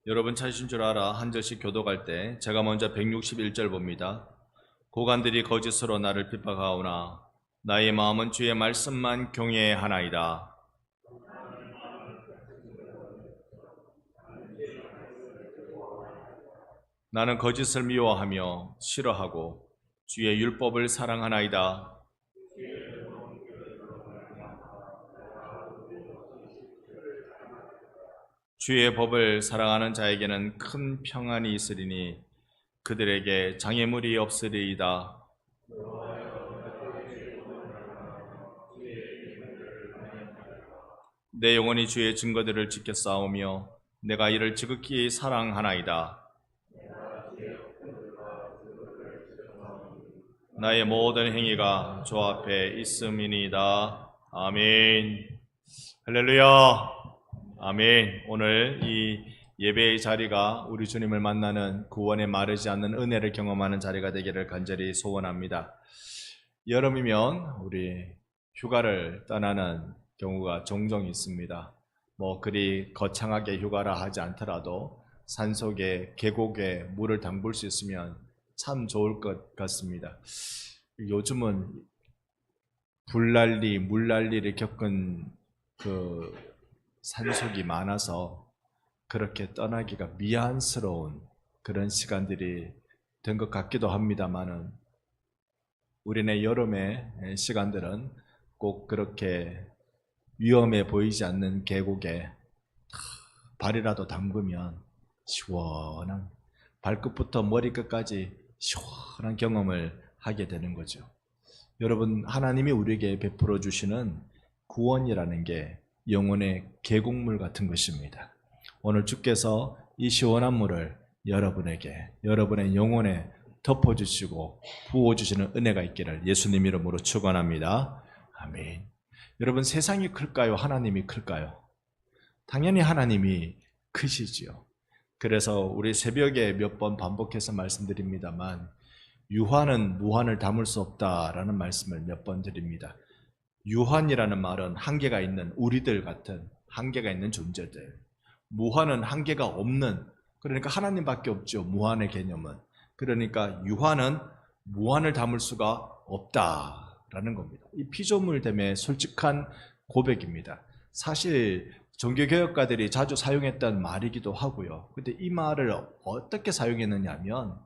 여러분 찾으신 줄 알아 한 절씩 교독할 때 제가 먼저 161절 봅니다. 고관들이 거짓으로 나를 핍박하오나 나의 마음은 주의 말씀만 경외하나이다. 나는 거짓을 미워하며 싫어하고 주의 율법을 사랑하나이다. 주의 법을 사랑하는 자에게는 큰 평안이 있으리니 그들에게 장애물이 없으리이다. 내 영혼이 주의 증거들을 지켜 싸우며 내가 이를 지극히 사랑하나이다. 나의 모든 행위가 주 앞에 있음이니이다. 아멘. 할렐루야. 아멘. 오늘 이 예배의 자리가 우리 주님을 만나는 구원에 마르지 않는 은혜를 경험하는 자리가 되기를 간절히 소원합니다. 여름이면 우리 휴가를 떠나는 경우가 종종 있습니다. 그리 거창하게 휴가라 하지 않더라도 산속에 계곡에 물을 담글 수 있으면 참 좋을 것 같습니다. 요즘은 불난리, 물난리를 겪은 그 산속이 많아서 그렇게 떠나기가 미안스러운 그런 시간들이 된 것 같기도 합니다만은 우리네 여름의 시간들은 꼭 그렇게 위험해 보이지 않는 계곡에 발이라도 담그면 시원한, 발끝부터 머리끝까지 시원한 경험을 하게 되는 거죠. 여러분, 하나님이 우리에게 베풀어 주시는 구원이라는 게 영혼의 계곡물 같은 것입니다. 오늘 주께서 이 시원한 물을 여러분에게, 여러분의 영혼에 덮어주시고 부어주시는 은혜가 있기를 예수님 이름으로 축원합니다. 아멘. 여러분, 세상이 클까요? 하나님이 클까요? 당연히 하나님이 크시지요. 그래서 우리 새벽에 몇 번 반복해서 말씀드립니다만 유한은 무한을 담을 수 없다라는 말씀을 몇 번 드립니다. 유한이라는 말은 한계가 있는 우리들 같은 한계가 있는 존재들, 무한은 한계가 없는, 그러니까 하나님밖에 없죠. 무한의 개념은. 그러니까 유한은 무한을 담을 수가 없다라는 겁니다. 이 피조물됨의 솔직한 고백입니다. 사실 종교개혁가들이 자주 사용했던 말이기도 하고요. 근데 이 말을 어떻게 사용했느냐 하면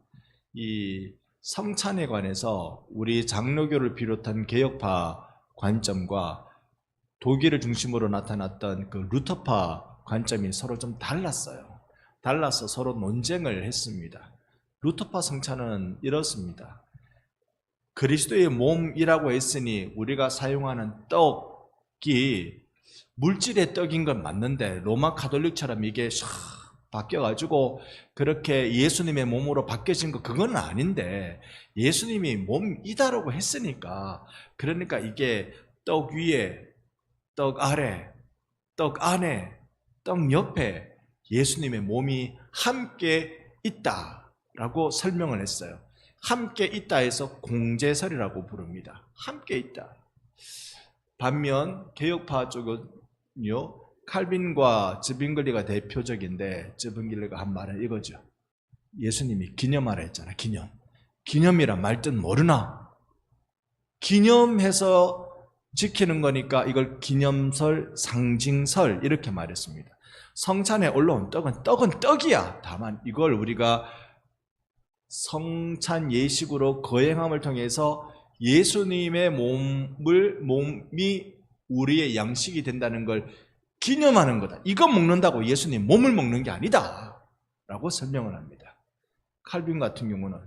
이 성찬에 관해서 우리 장로교를 비롯한 개혁파 관점과 독일을 중심으로 나타났던 그 루터파 관점이 서로 좀 달라서 서로 논쟁을 했습니다. 루터파 성찬은 이렇습니다. 그리스도의 몸이라고 했으니 우리가 사용하는 떡이 물질의 떡인 건 맞는데 로마 가톨릭처럼 이게 샥 바뀌어가지고 그렇게 예수님의 몸으로 바뀌어진 거 그건 아닌데 예수님이 몸이다라고 했으니까, 그러니까 이게 떡 위에, 떡 아래, 떡 안에, 떡 옆에 예수님의 몸이 함께 있다라고 설명을 했어요. 함께 있다 해서 공제설이라고 부릅니다. 함께 있다. 반면 개혁파 쪽은요, 칼빈과 즈빙글리가 대표적인데, 즈빙글리가 한 말은 이거죠. 예수님이 기념하라 했잖아. 기념이란 말 뜻 모르나? 기념해서 지키는 거니까 이걸 기념설, 상징설 이렇게 말했습니다. 성찬에 올라온 떡은 떡이야. 다만 이걸 우리가 성찬 예식으로 거행함을 통해서 예수님의 몸이 우리의 양식이 된다는 걸 기념하는 거다. 이거 먹는다고 예수님 몸을 먹는 게 아니다 라고 설명을 합니다. 칼빈 같은 경우는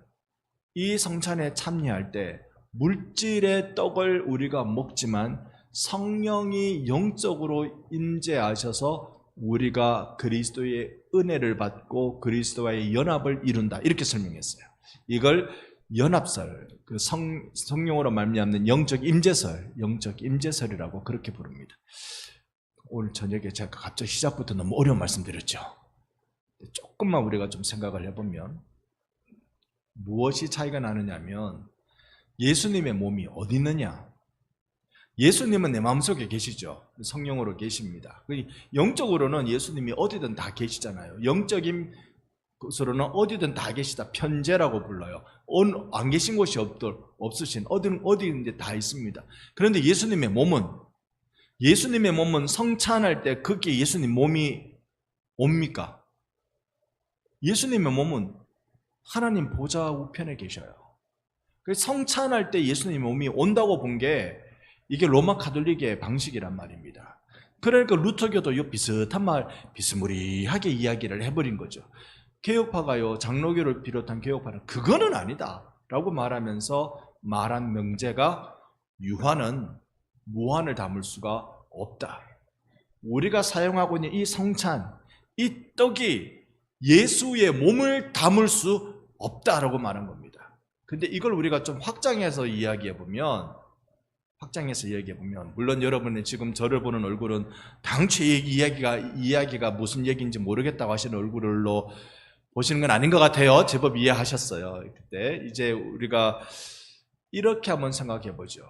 이 성찬에 참여할 때 물질의 떡을 우리가 먹지만 성령이 영적으로 임재하셔서 우리가 그리스도의 은혜를 받고 그리스도와의 연합을 이룬다, 이렇게 설명했어요. 이걸 연합설, 그 성령으로 말미암는 영적 임재설이라고 그렇게 부릅니다. 오늘 저녁에 제가 갑자기 시작부터 너무 어려운 말씀 드렸죠. 조금만 우리가 좀 생각을 해보면 무엇이 차이가 나느냐면 예수님의 몸이 어디 있느냐? 예수님은 내 마음속에 계시죠. 성령으로 계십니다. 영적으로는 예수님이 어디든 다 계시잖아요. 영적인 것으로는 어디든 다 계시다. 편재라고 불러요. 안 계신 곳이 없으신 어디든지 다 있습니다. 그런데 예수님의 몸은 성찬할 때 거기에 예수님 몸이 옵니까? 예수님의 몸은 하나님 보좌 우편에 계셔요. 성찬할 때 예수님의 몸이 온다고 본 게 이게 로마 가톨릭의 방식이란 말입니다. 그러니까 루터교도 이 비슷한 말, 비스무리하게 이야기를 해버린 거죠. 개혁파가요, 장로교를 비롯한 개혁파는 그거는 아니다 라고 말하면서 말한 명제가 유한은 무한을 담을 수가 없다. 우리가 사용하고 있는 이 성찬, 이 떡이 예수의 몸을 담을 수 없다라고 말한 겁니다. 근데 이걸 우리가 좀 확장해서 이야기해 보면, 물론 여러분이 지금 저를 보는 얼굴은 당최 이야기가 무슨 얘기인지 모르겠다고 하시는 얼굴로 보시는 건 아닌 것 같아요. 제법 이해하셨어요. 그때 이제 우리가 이렇게 한번 생각해 보죠.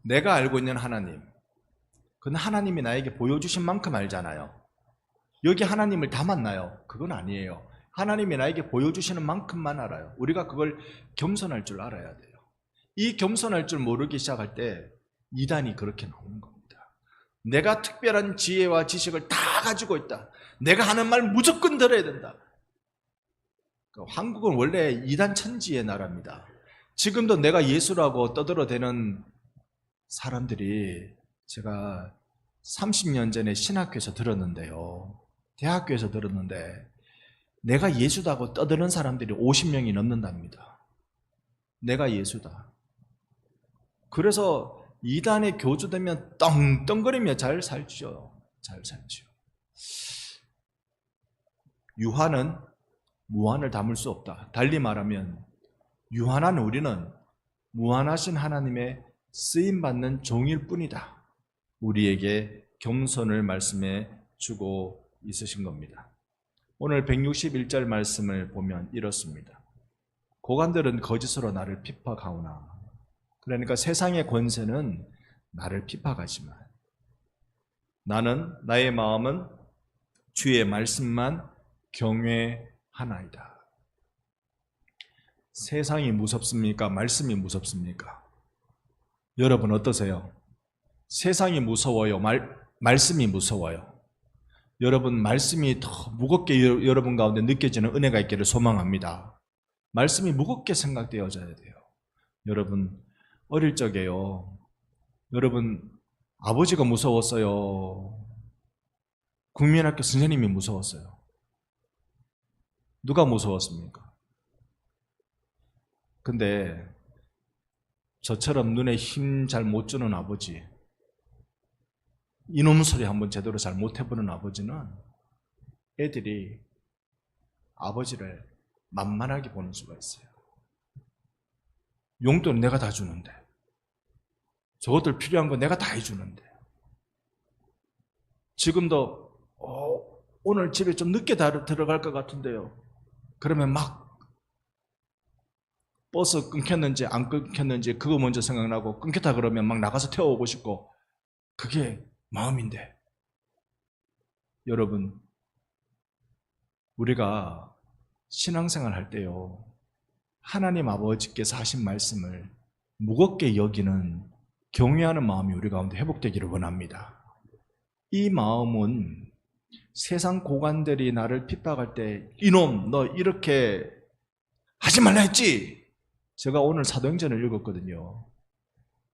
내가 알고 있는 하나님, 그건 하나님이 나에게 보여주신 만큼 알잖아요. 여기 하나님을 다 만나요? 그건 아니에요. 하나님이 나에게 보여주시는 만큼만 알아요. 우리가 그걸 겸손할 줄 알아야 돼요. 이 겸손할 줄 모르기 시작할 때 이단이 그렇게 나오는 겁니다. 내가 특별한 지혜와 지식을 다 가지고 있다. 내가 하는 말 무조건 들어야 된다. 한국은 원래 이단 천지의 나라입니다. 지금도 내가 예수라고 떠들어대는 사람들이 제가 30년 전에 신학교에서 들었는데요. 대학교에서 들었는데 내가 예수다고 떠드는 사람들이 50명이 넘는답니다. 내가 예수다. 그래서 이단의 교주되면 떵떵거리며 잘 살죠. 유한은 무한을 담을 수 없다. 달리 말하면 유한한 우리는 무한하신 하나님의 쓰임받는 종일 뿐이다. 우리에게 겸손을 말씀해 주고 있으신 겁니다. 오늘 161절 말씀을 보면 이렇습니다. 고관들은 거짓으로 나를 핍박하오나, 그러니까 세상의 권세는 나를 핍박하지만 나의 마음은 주의 말씀만 경외하나이다. 세상이 무섭습니까? 말씀이 무섭습니까? 여러분 어떠세요? 세상이 무서워요? 말씀이 무서워요? 여러분 말씀이 더 무겁게 여러분 가운데 느껴지는 은혜가 있기를 소망합니다. 말씀이 무겁게 생각되어져야 돼요. 여러분 어릴 적에요, 여러분 아버지가 무서웠어요? 국민학교 선생님이 무서웠어요? 누가 무서웠습니까? 근데 저처럼 눈에 힘 잘 못 주는 아버지, 이놈 소리 한번 제대로 잘 못 해보는 아버지는 애들이 아버지를 만만하게 보는 수가 있어요. 용돈 내가 다 주는데, 저것들 필요한 거 내가 다 해주는데, 지금도 오늘 집에 좀 늦게 들어갈 것 같은데요. 그러면 막 버스 끊겼는지 안 끊겼는지 그거 먼저 생각나고, 끊겼다 그러면 막 나가서 태워오고 싶고, 그게 마음인데, 여러분 우리가 신앙생활 할 때요, 하나님 아버지께서 하신 말씀을 무겁게 여기는 경외하는 마음이 우리 가운데 회복되기를 원합니다. 이 마음은 세상 고관들이 나를 핍박할 때 이놈 너 이렇게 하지 말라 했지. 제가 오늘 사도행전을 읽었거든요.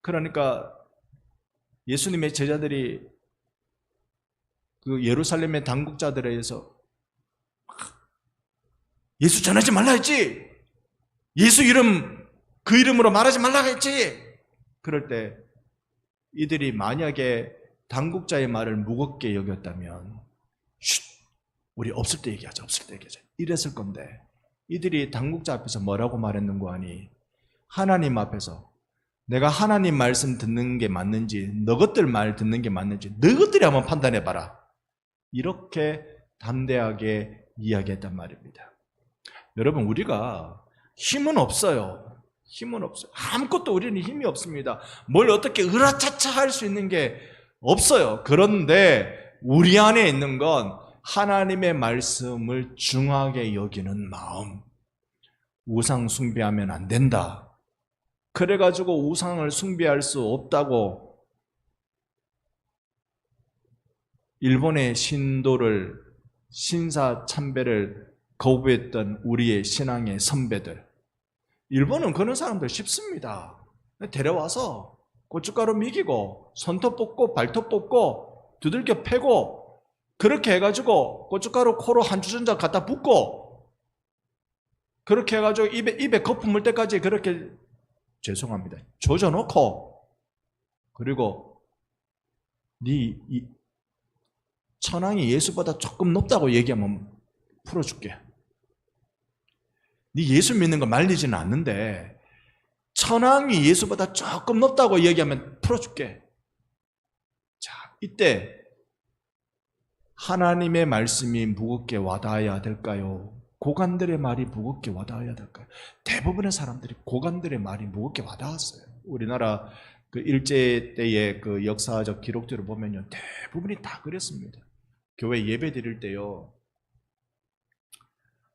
그러니까 예수님의 제자들이 그 예루살렘의 당국자들에 의해서 예수 전하지 말라 했지, 예수 이름 그 이름으로 말하지 말라 했지. 그럴 때 이들이 만약에 당국자의 말을 무겁게 여겼다면 우리 없을 때 얘기하자 이랬을 건데, 이들이 당국자 앞에서 뭐라고 말했는 거 아니? 하나님 앞에서 내가 하나님 말씀 듣는 게 맞는지, 너것들 말 듣는 게 맞는지 너것들이 한번 판단해봐라, 이렇게 담대하게 이야기했단 말입니다. 여러분 우리가 힘은 없어요. 힘은 없어요. 아무것도 우리는 힘이 없습니다. 뭘 어떻게 으라차차 할 수 있는 게 없어요. 그런데 우리 안에 있는 건 하나님의 말씀을 중하게 여기는 마음. 우상 숭배하면 안 된다. 그래가지고 우상을 숭배할 수 없다고 일본의 신도를, 신사 참배를 거부했던 우리의 신앙의 선배들. 일본은 그런 사람들 쉽습니다. 데려와서 고춧가루 미기고 손톱 뽑고 발톱 뽑고 두들겨 패고 그렇게 해가지고 고춧가루 코로 한 주전자 갖다 붓고 그렇게 해가지고 입에 거품 물 때까지 그렇게 죄송합니다. 조져놓고 그리고 네 천왕이 예수보다 조금 높다고 얘기하면 풀어줄게. 네 예수 믿는 거 말리지는 않는데 천왕이 예수보다 조금 높다고 얘기하면 풀어줄게. 자, 이때 하나님의 말씀이 무겁게 와닿아야 될까요? 고관들의 말이 무겁게 와닿아야 될까요? 대부분의 사람들이 고관들의 말이 무겁게 와닿았어요. 우리나라 그 일제 때의 그 역사적 기록들을 보면요, 대부분이 다 그랬습니다. 교회 예배 드릴 때요,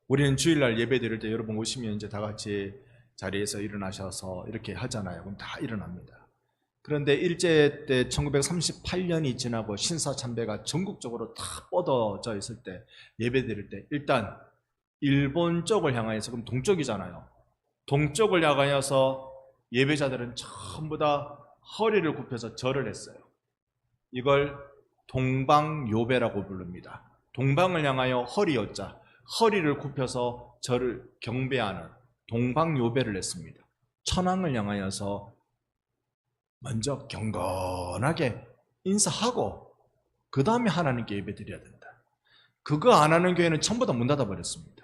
우리는 주일날 예배 드릴 때 여러분 오시면 이제 다 같이 자리에서 일어나셔서 이렇게 하잖아요. 그럼 다 일어납니다. 그런데 일제 때 1938년이 지나고 신사참배가 전국적으로 다 뻗어져 있을 때 예배 드릴 때 일단 일본 쪽을 향하여서, 그럼 동쪽이잖아요. 동쪽을 향하여서 예배자들은 전부 다 허리를 굽혀서 절을 했어요. 이걸 동방요배라고 부릅니다. 동방을 향하여 허리여자, 허리를 굽혀서 절을 경배하는 동방요배를 했습니다. 천왕을 향하여서 먼저 경건하게 인사하고 그 다음에 하나님께 예배드려야 된다. 그거 안 하는 교회는 전부 다 문 닫아버렸습니다.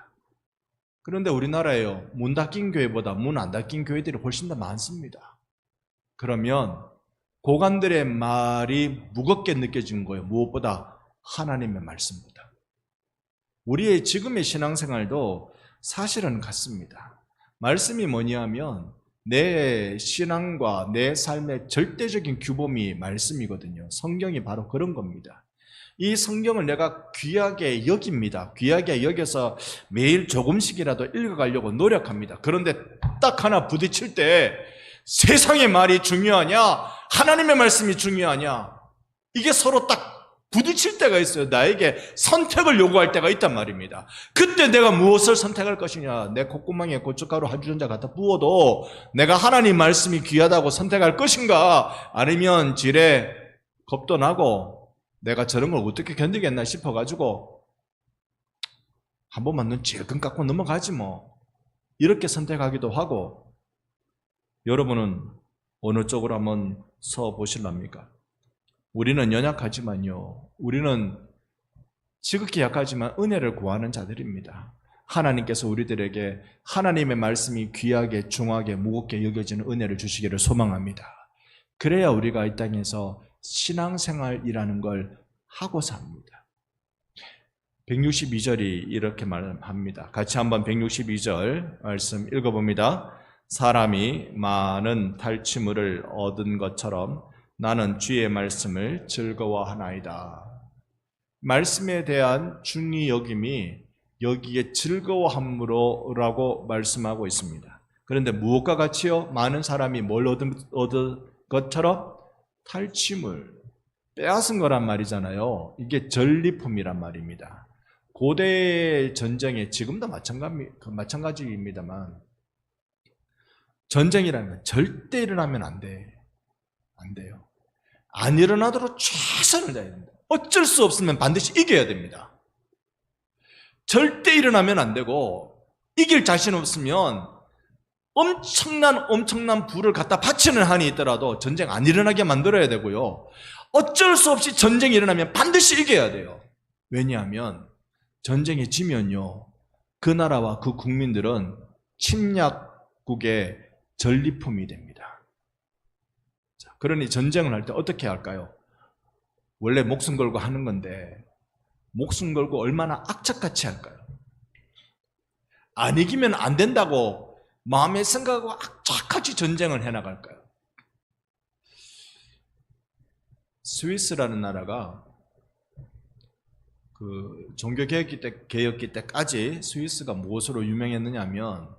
그런데 우리나라에요, 문 닫힌 교회보다 문 안 닫힌 교회들이 훨씬 더 많습니다. 그러면 고관들의 말이 무겁게 느껴지는 거예요. 무엇보다 하나님의 말씀보다. 우리의 지금의 신앙생활도 사실은 같습니다. 말씀이 뭐냐면 내 신앙과 내 삶의 절대적인 규범이 말씀이거든요. 성경이 바로 그런 겁니다. 이 성경을 내가 귀하게 여깁니다. 귀하게 여겨서 매일 조금씩이라도 읽어가려고 노력합니다. 그런데 딱 하나 부딪힐 때 세상의 말이 중요하냐, 하나님의 말씀이 중요하냐, 이게 서로 딱 부딪힐 때가 있어요. 나에게 선택을 요구할 때가 있단 말입니다. 그때 내가 무엇을 선택할 것이냐, 내 콧구멍에 고춧가루 한 주전자 갖다 부어도 내가 하나님 말씀이 귀하다고 선택할 것인가, 아니면 지레 겁도 나고 내가 저런 걸 어떻게 견디겠나 싶어가지고 한 번만 눈 질끈 깎고 넘어가지 뭐, 이렇게 선택하기도 하고. 여러분은 어느 쪽으로 한번 서 보실랍니까? 우리는 연약하지만요, 우리는 지극히 약하지만 은혜를 구하는 자들입니다. 하나님께서 우리들에게 하나님의 말씀이 귀하게 중하게 무겁게 여겨지는 은혜를 주시기를 소망합니다. 그래야 우리가 이 땅에서 신앙생활이라는 걸 하고 삽니다. 162절이 이렇게 말합니다. 같이 한번 162절 말씀 읽어봅니다. 사람이 많은 탈취물을 얻은 것처럼 나는 주의 말씀을 즐거워하나이다. 말씀에 대한 중히 여김이 여기에 즐거워함으로라고 말씀하고 있습니다. 그런데 무엇과 같이요? 많은 사람이 뭘 얻은 것처럼? 탈취물, 빼앗은 거란 말이잖아요. 이게 전리품이란 말입니다. 고대 전쟁에, 지금도 마찬가지입니다만, 전쟁이라는 건 절대 일어나면 안 돼요. 안 일어나도록 최선을 다해야 됩니다. 어쩔 수 없으면 반드시 이겨야 됩니다. 절대 일어나면 안 되고, 이길 자신 없으면 엄청난 부를 갖다 바치는 한이 있더라도 전쟁 안 일어나게 만들어야 되고요. 어쩔 수 없이 전쟁이 일어나면 반드시 이겨야 돼요. 왜냐하면 전쟁에 지면요, 그 나라와 그 국민들은 침략국의 전리품이 됩니다. 자, 그러니 전쟁을 할 때 어떻게 할까요? 원래 목숨 걸고 하는 건데 목숨 걸고 얼마나 악착같이 할까요? 안 이기면 안 된다고 마음의 생각과 악착같이 전쟁을 해나갈까요? 스위스라는 나라가 그 종교개혁기 때까지 스위스가 무엇으로 유명했느냐 하면,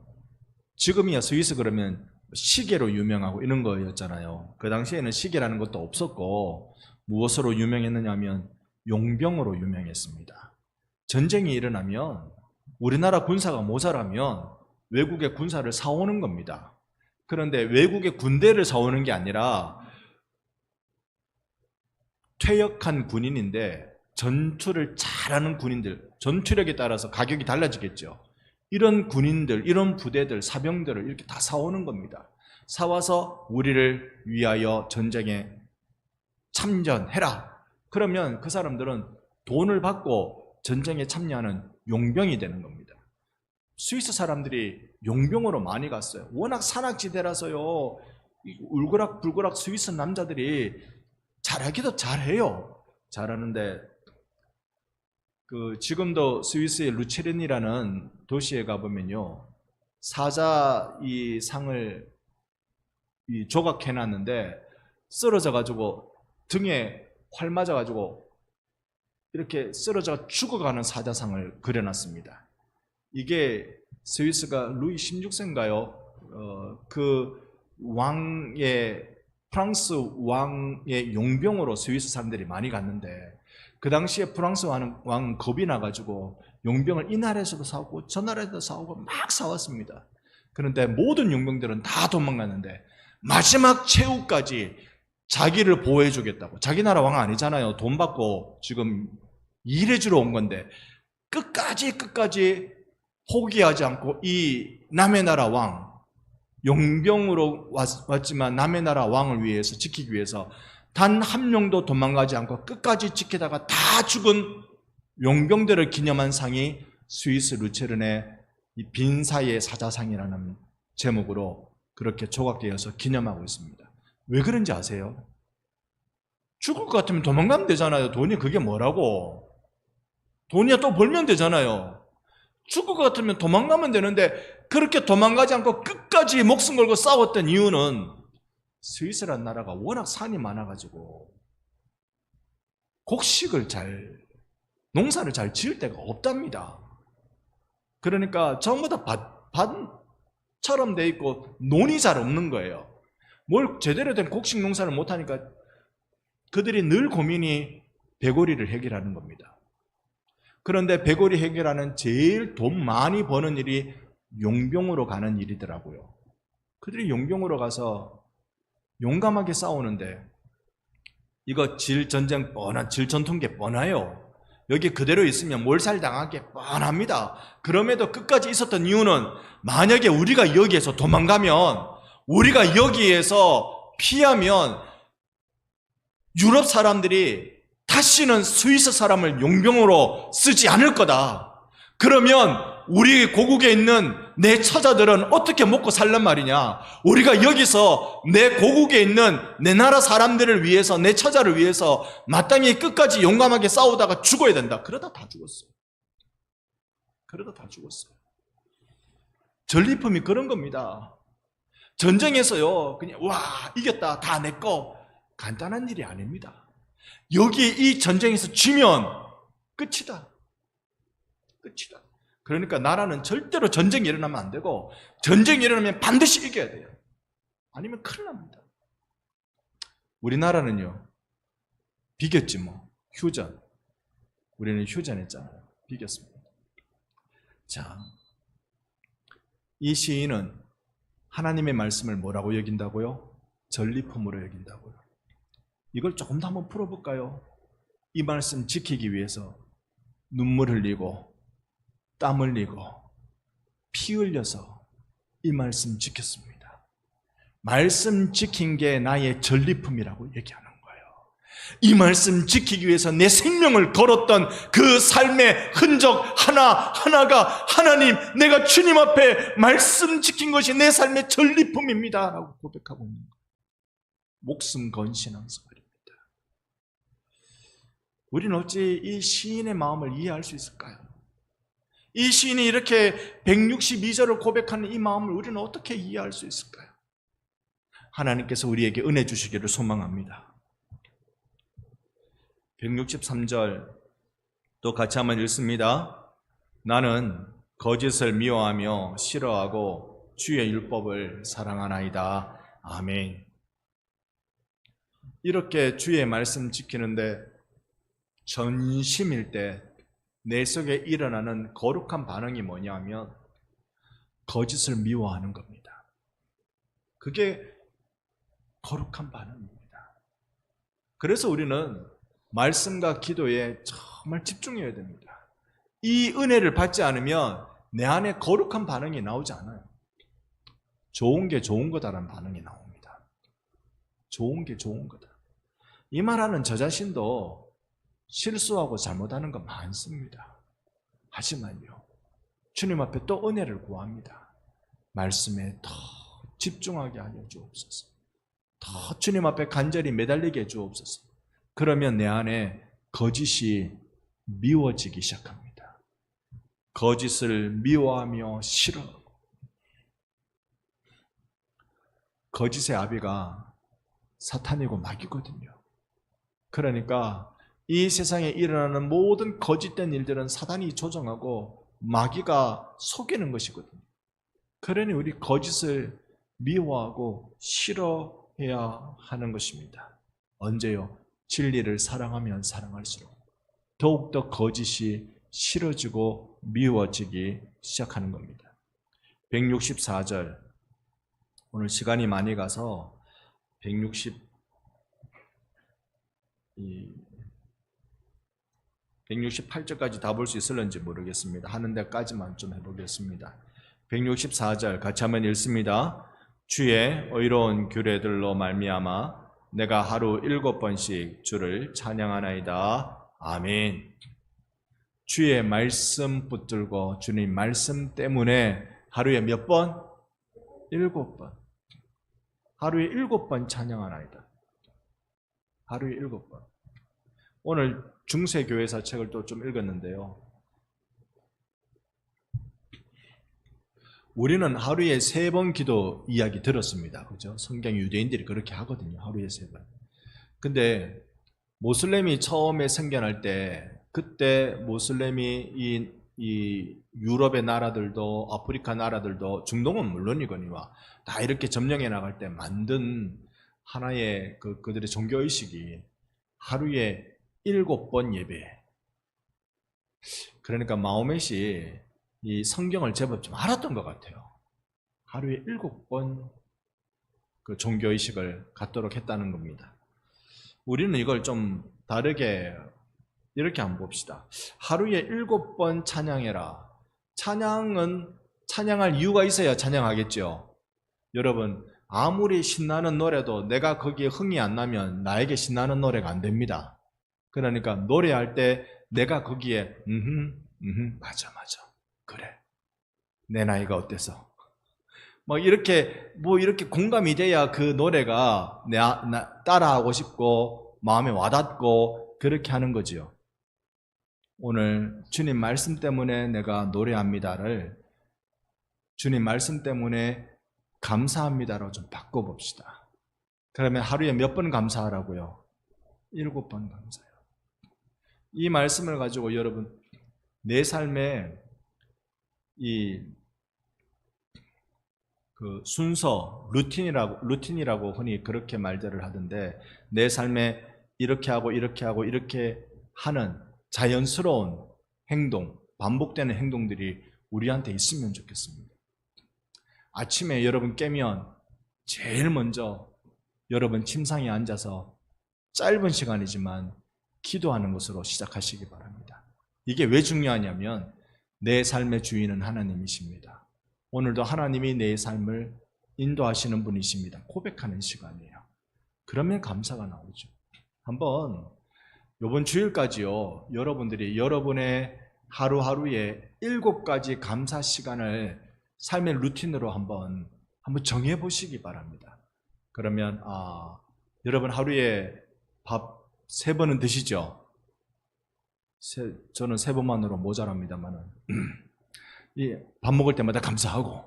지금이야 스위스 그러면 시계로 유명하고 이런 거였잖아요. 그 당시에는 시계라는 것도 없었고 무엇으로 유명했느냐 하면 용병으로 유명했습니다. 전쟁이 일어나면 우리나라 군사가 모자라면 외국의 군사를 사오는 겁니다. 그런데 외국의 군대를 사오는 게 아니라 퇴역한 군인인데 전투를 잘하는 군인들, 전투력에 따라서 가격이 달라지겠죠. 이런 군인들, 이런 부대들, 사병들을 이렇게 다 사오는 겁니다. 사와서 우리를 위하여 전쟁에 참전해라. 그러면 그 사람들은 돈을 받고 전쟁에 참여하는 용병이 되는 겁니다. 스위스 사람들이 용병으로 많이 갔어요. 워낙 산악지대라서요, 울그락불그락 스위스 남자들이 잘하기도 잘해요. 잘하는데 지금도 스위스의 루체른이라는 도시에 가보면요, 사자 이 상을 조각해놨는데 쓰러져가지고 등에 활 맞아가지고 이렇게 쓰러져 죽어가는 사자상을 그려놨습니다. 이게 스위스가 루이 16세인가요? 그 왕의, 프랑스 왕의 용병으로 스위스 사람들이 많이 갔는데, 그 당시에 프랑스 왕은 겁이 나가지고 용병을 이 나라에서도 사오고 저 나라에서도 사오고 막 사왔습니다. 그런데 모든 용병들은 다 도망갔는데 마지막 최후까지 자기를 보호해주겠다고, 자기 나라 왕 아니잖아요. 돈 받고 지금 일해주러 온 건데 끝까지 포기하지 않고 이 남의 나라 왕, 용병으로 왔지만 남의 나라 왕을 위해서, 지키기 위해서 단 한 명도 도망가지 않고 끝까지 지키다가 다 죽은 용병들을 기념한 상이 스위스 루체른의 이 빈사의 사자상이라는 제목으로 그렇게 조각되어서 기념하고 있습니다. 왜 그런지 아세요? 죽을 것 같으면 도망가면 되잖아요. 돈이 그게 뭐라고? 돈이야 또 벌면 되잖아요. 죽을 것 같으면 도망가면 되는데 그렇게 도망가지 않고 끝까지 목숨 걸고 싸웠던 이유는 스위스란 나라가 워낙 산이 많아가지고 농사를 잘 지을 데가 없답니다. 그러니까 전부 다 밭처럼 돼 있고 논이 잘 없는 거예요. 뭘 제대로 된 곡식 농사를 못하니까 그들이 늘 고민이 배고리를 해결하는 겁니다. 그런데 배고리 해결하는 제일 돈 많이 버는 일이 용병으로 가는 일이더라고요. 그들이 용병으로 가서 용감하게 싸우는데, 이거 질전쟁 뻔한, 질전통계 뻔해요. 여기 그대로 있으면 몰살당하게 뻔합니다. 그럼에도 끝까지 있었던 이유는, 만약에 우리가 여기에서 도망가면, 우리가 여기에서 피하면 유럽 사람들이 다시는 스위스 사람을 용병으로 쓰지 않을 거다. 그러면 우리 고국에 있는 내 처자들은 어떻게 먹고 살란 말이냐? 우리가 여기서 내 고국에 있는 내 나라 사람들을 위해서, 내 처자를 위해서 마땅히 끝까지 용감하게 싸우다가 죽어야 된다. 그러다 다 죽었어요. 전리품이 그런 겁니다. 전쟁에서요, 그냥 와 이겼다, 다 내 거, 간단한 일이 아닙니다. 여기 이 전쟁에서 지면 끝이다. 그러니까 나라는 절대로 전쟁이 일어나면 안 되고, 전쟁이 일어나면 반드시 이겨야 돼요. 아니면 큰일 납니다. 우리나라는요, 비겼지 뭐. 휴전. 우리는 휴전했잖아요. 비겼습니다. 자, 이 시인은 하나님의 말씀을 뭐라고 여긴다고요? 전리품으로 여긴다고요. 이걸 조금 더 한번 풀어볼까요? 이 말씀 지키기 위해서 눈물 흘리고 땀 흘리고 피 흘려서 이 말씀 지켰습니다. 말씀 지킨 게 나의 전리품이라고 얘기하는 거예요. 이 말씀 지키기 위해서 내 생명을 걸었던 그 삶의 흔적 하나하나가 하나님, 내가 주님 앞에 말씀 지킨 것이 내 삶의 전리품입니다 라고 고백하고 있는 거예요. 목숨 건 신앙생활입니다. 우리는 어찌 이 시인의 마음을 이해할 수 있을까요? 이 시인이 이렇게 162절을 고백하는 이 마음을 우리는 어떻게 이해할 수 있을까요? 하나님께서 우리에게 은혜 주시기를 소망합니다. 163절 또 같이 한번 읽습니다. 나는 거짓을 미워하며 싫어하고 주의 율법을 사랑하나이다. 아멘. 이렇게 주의 말씀 지키는데 전심일 때 내 속에 일어나는 거룩한 반응이 뭐냐면 거짓을 미워하는 겁니다. 그게 거룩한 반응입니다. 그래서 우리는 말씀과 기도에 정말 집중해야 됩니다. 이 은혜를 받지 않으면 내 안에 거룩한 반응이 나오지 않아요. 좋은 게 좋은 거다라는 반응이 나옵니다. 좋은 게 좋은 거다. 이 말하는 저 자신도 실수하고 잘못하는 거 많습니다. 하지만요, 주님 앞에 또 은혜를 구합니다. 말씀에 더 집중하게 하여 주옵소서. 더 주님 앞에 간절히 매달리게 해 주옵소서. 그러면 내 안에 거짓이 미워지기 시작합니다. 거짓을 미워하며 싫어하고, 거짓의 아비가 사탄이고 마귀거든요. 그러니까 이 세상에 일어나는 모든 거짓된 일들은 사단이 조정하고 마귀가 속이는 것이거든요. 그러니 우리 거짓을 미워하고 싫어해야 하는 것입니다. 언제요? 진리를 사랑하면 사랑할수록 더욱더 거짓이 싫어지고 미워지기 시작하는 겁니다. 164절, 오늘 시간이 많이 가서 168절까지 다 볼 수 있을런지 모르겠습니다. 하는 데까지만 좀 해보겠습니다. 164절 같이 한번 읽습니다. 주의 의로운 규례들로 말미암아 내가 하루 7번씩 주를 찬양하나이다. 아멘. 주의 말씀 붙들고 주님 말씀 때문에 하루에 몇 번? 7번. 하루에 7번 찬양하나이다. 하루에 7번. 오늘 중세교회사 책을 또 좀 읽었는데요. 우리는 하루에 3번 기도 이야기 들었습니다. 그죠? 성경 유대인들이 그렇게 하거든요. 하루에 3번. 근데 모슬렘이 처음에 생겨날 때, 그때 모슬렘이 이 유럽의 나라들도 아프리카 나라들도 중동은 물론이거니와 다 이렇게 점령해 나갈 때 만든 하나의 그들의 종교의식이 하루에 7번 예배. 그러니까 마호멧이 이 성경을 제법 좀 알았던 것 같아요. 하루에 7번 그 종교의식을 갖도록 했다는 겁니다. 우리는 이걸 좀 다르게 이렇게 한번 봅시다. 하루에 7번 찬양해라. 찬양할 이유가 있어야 찬양하겠죠. 여러분, 아무리 신나는 노래도 내가 거기에 흥이 안 나면 나에게 신나는 노래가 안 됩니다. 그러니까 노래할 때 내가 거기에 맞아 그래 내 나이가 어때서 이렇게 공감이 돼야 그 노래가 따라하고 싶고 마음에 와닿고 그렇게 하는 거지요. 오늘 주님 말씀 때문에 내가 노래합니다를 주님 말씀 때문에 감사합니다로 좀 바꿔봅시다. 그러면 하루에 몇 번 감사하라고요? 7번 감사해요. 이 말씀을 가지고 여러분 내 삶에 그 순서, 루틴이라고 흔히 그렇게 말들을 하던데, 내 삶에 이렇게 하고 이렇게 하는 자연스러운 행동, 반복되는 행동들이 우리한테 있으면 좋겠습니다. 아침에 여러분 깨면 제일 먼저 여러분 침상에 앉아서 짧은 시간이지만 기도하는 것으로 시작하시기 바랍니다. 이게 왜 중요하냐면 내 삶의 주인은 하나님이십니다. 오늘도 하나님이 내 삶을 인도하시는 분이십니다. 고백하는 시간이에요. 그러면 감사가 나오죠. 한번 이번 주일까지요, 여러분들이 여러분의 하루하루에 7가지 감사 시간을 삶의 루틴으로 한번 정해 보시기 바랍니다. 그러면 여러분 하루에 밥 3번은 드시죠? 저는 3번만으로 모자랍니다만은 밥 먹을 때마다 감사하고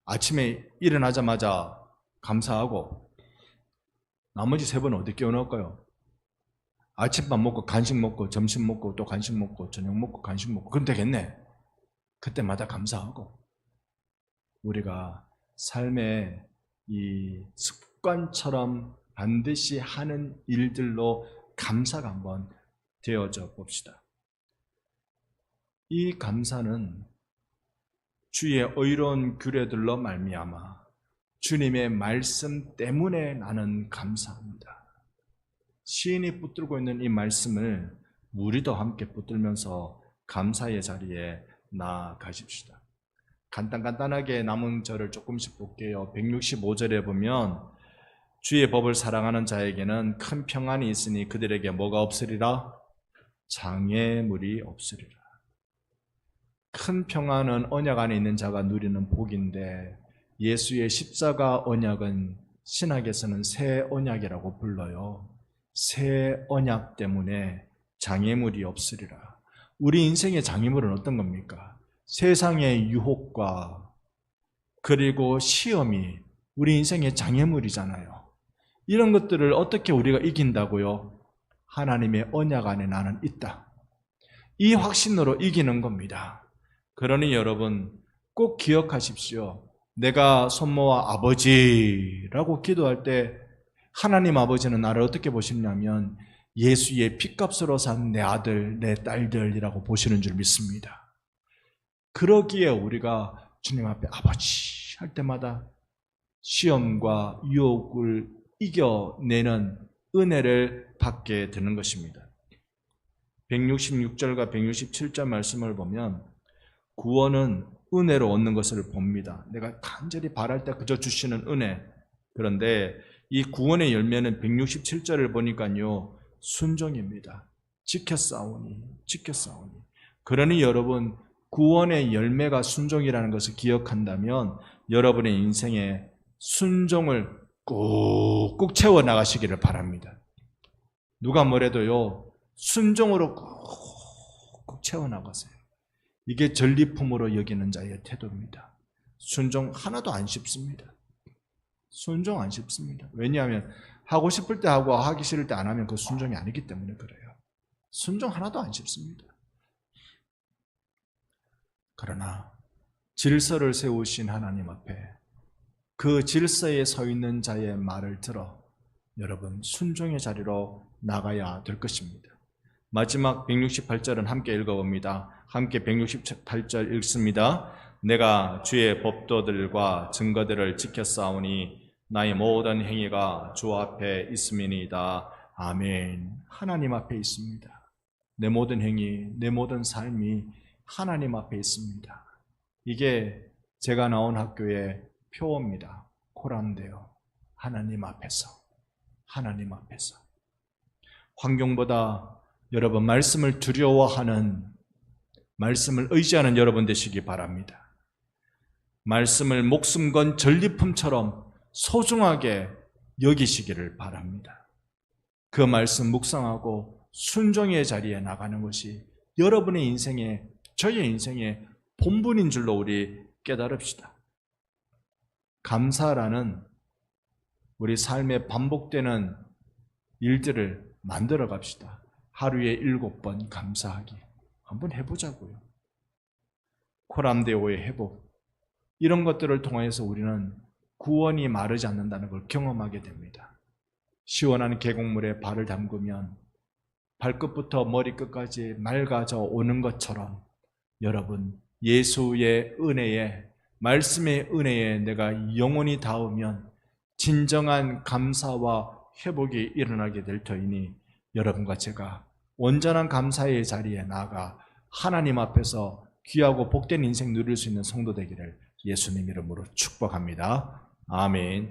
아침에 일어나자마자 감사하고 나머지 3번 어디 끼워넣을까요? 아침밥 먹고 간식 먹고 점심 먹고 또 간식 먹고 저녁 먹고 간식 먹고 그럼 되겠네. 그때마다 감사하고 우리가 삶의 이 습관처럼 반드시 하는 일들로 감사가 한번 되어져 봅시다. 이 감사는 주의 의로운 규례들로 말미암아 주님의 말씀 때문에 나는 감사합니다. 시인이 붙들고 있는 이 말씀을 우리도 함께 붙들면서 감사의 자리에 나아가십시다. 간단하게 남은 절을 조금씩 볼게요. 165절에 보면 주의 법을 사랑하는 자에게는 큰 평안이 있으니 그들에게 뭐가 없으리라? 장애물이 없으리라. 큰 평안은 언약 안에 있는 자가 누리는 복인데 예수의 십자가 언약은 신학에서는 새 언약이라고 불러요. 새 언약 때문에 장애물이 없으리라. 우리 인생의 장애물은 어떤 겁니까? 세상의 유혹과 그리고 시험이 우리 인생의 장애물이잖아요. 이런 것들을 어떻게 우리가 이긴다고요? 하나님의 언약 안에 나는 있다. 이 확신으로 이기는 겁니다. 그러니 여러분 꼭 기억하십시오. 내가 손모아 아버지라고 기도할 때 하나님 아버지는 나를 어떻게 보시냐면 예수의 핏값으로 산 내 아들, 내 딸들이라고 보시는 줄 믿습니다. 그러기에 우리가 주님 앞에 아버지 할 때마다 시험과 유혹을 이겨내는 은혜를 받게 되는 것입니다. 166절과 167절 말씀을 보면 구원은 은혜로 얻는 것을 봅니다. 내가 간절히 바랄 때 그저 주시는 은혜. 그런데 이 구원의 열매는 167절을 보니까요 순종입니다. 지켰사오니. 그러니 여러분 구원의 열매가 순종이라는 것을 기억한다면 여러분의 인생에 순종을 꾹꾹 채워 나가시기를 바랍니다. 누가 뭐래도요 순종으로 꾹꾹 채워 나가세요. 이게 전리품으로 여기는 자의 태도입니다. 순종 하나도 안 쉽습니다. 순종 안 쉽습니다. 왜냐하면 하고 싶을 때 하고 하기 싫을 때 안 하면 그 순종이 아니기 때문에 그래요. 순종 하나도 안 쉽습니다. 그러나 질서를 세우신 하나님 앞에 그 질서에 서 있는 자의 말을 들어 여러분 순종의 자리로 나가야 될 것입니다. 마지막 168절은 함께 읽어봅니다. 함께 168절 읽습니다. 내가 주의 법도들과 증거들을 지켰사오니 나의 모든 행위가 주 앞에 있음이니이다. 아멘. 하나님 앞에 있습니다. 내 모든 행위, 내 모든 삶이 하나님 앞에 있습니다. 이게 제가 나온 학교의 표어입니다. 코란데요. 하나님 앞에서. 환경보다 여러분 말씀을 두려워하는, 말씀을 의지하는 여러분 되시기 바랍니다. 말씀을 목숨 건 전리품처럼 소중하게 여기시기를 바랍니다. 그 말씀 묵상하고 순종의 자리에 나가는 것이 여러분의 인생에, 저의 인생의 본분인 줄로 우리 깨달읍시다. 감사라는 우리 삶에 반복되는 일들을 만들어 갑시다. 하루에 7번 감사하기 한번 해보자고요. 코람데오의 회복, 이런 것들을 통해서 우리는 구원이 마르지 않는다는 걸 경험하게 됩니다. 시원한 계곡물에 발을 담그면 발끝부터 머리끝까지 맑아져 오는 것처럼 여러분 예수의 은혜에, 말씀의 은혜에 내가 영원히 닿으면 진정한 감사와 회복이 일어나게 될 터이니 여러분과 제가 온전한 감사의 자리에 나아가 하나님 앞에서 귀하고 복된 인생 누릴 수 있는 성도 되기를 예수님 이름으로 축복합니다. 아멘.